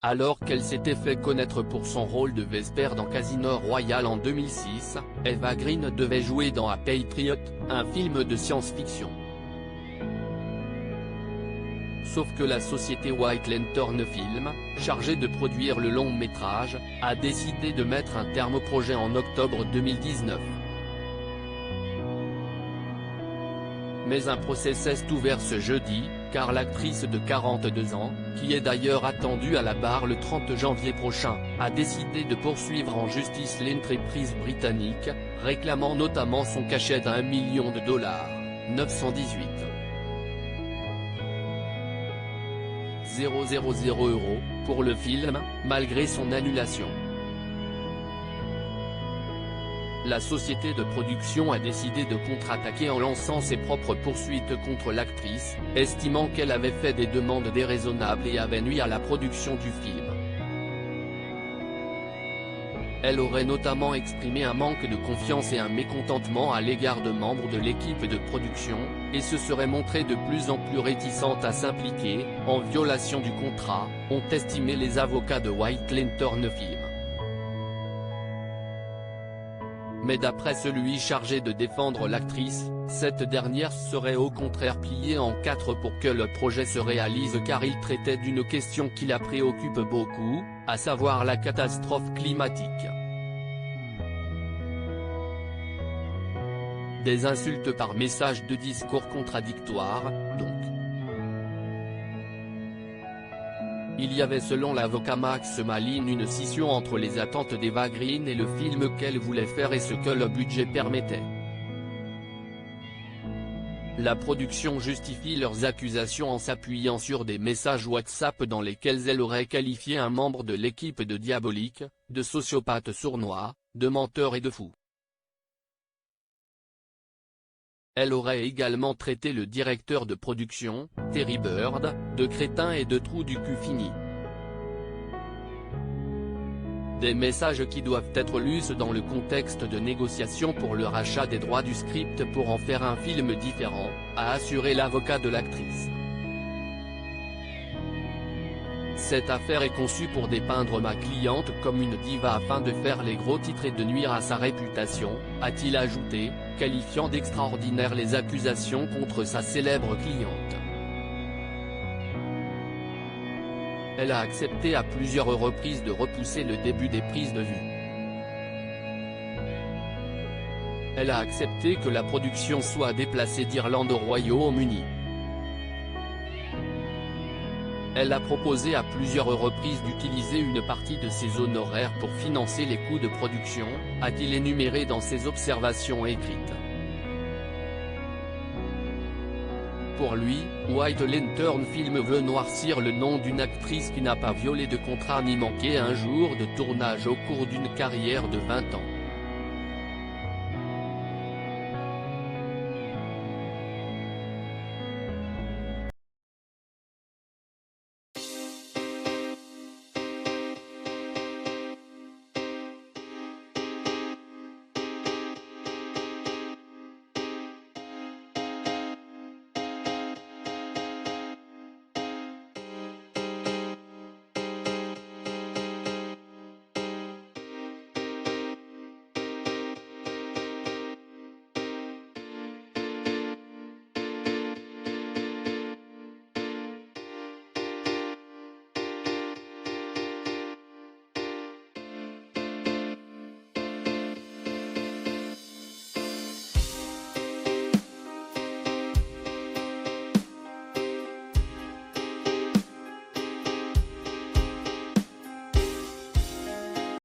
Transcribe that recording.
Alors qu'elle s'était fait connaître pour son rôle de Vesper dans Casino Royale en 2006, Eva Green devait jouer dans A Patriot, un film de science-fiction. Sauf que la société White Lantern Film, chargée de produire le long-métrage, a décidé de mettre un terme au projet en octobre 2019. Mais un procès s'est ouvert ce jeudi, car l'actrice de 42 ans, qui est d'ailleurs attendue à la barre le 30 janvier prochain, a décidé de poursuivre en justice l'entreprise britannique, réclamant notamment son cachet d'$1 million, 918 000 €, pour le film, malgré son annulation. La société de production a décidé de contre-attaquer en lançant ses propres poursuites contre l'actrice, estimant qu'elle avait fait des demandes déraisonnables et avait nui à la production du film. Elle aurait notamment exprimé un manque de confiance et un mécontentement à l'égard de membres de l'équipe de production, et se serait montrée de plus en plus réticente à s'impliquer, en violation du contrat, ont estimé les avocats de White Lantern Film. Mais d'après celui chargé de défendre l'actrice, cette dernière serait au contraire pliée en quatre pour que le projet se réalise car il traitait d'une question qui la préoccupe beaucoup, à savoir la catastrophe climatique. Des insultes par message de discours contradictoires, donc. Il y avait selon l'avocat Max Malin une scission entre les attentes d'Eva Green et le film qu'elle voulait faire et ce que le budget permettait. La production justifie leurs accusations en s'appuyant sur des messages WhatsApp dans lesquels elle aurait qualifié un membre de l'équipe de diabolique, de sociopathe sournois, de menteur et de fou. Elle aurait également traité le directeur de production, Terry Bird, de crétin et de trou du cul fini. Des messages qui doivent être lus dans le contexte de négociations pour le rachat des droits du script pour en faire un film différent, a assuré l'avocat de l'actrice. Cette affaire est conçue pour dépeindre ma cliente comme une diva afin de faire les gros titres et de nuire à sa réputation, a-t-il ajouté, qualifiant d'extraordinaires les accusations contre sa célèbre cliente. Elle a accepté à plusieurs reprises de repousser le début des prises de vue. Elle a accepté que la production soit déplacée d'Irlande au Royaume-Uni. Elle a proposé à plusieurs reprises d'utiliser une partie de ses honoraires pour financer les coûts de production, a-t-il énuméré dans ses observations écrites. Pour lui, White Lantern Film veut noircir le nom d'une actrice qui n'a pas violé de contrat ni manqué un jour de tournage au cours d'une carrière de 20 ans.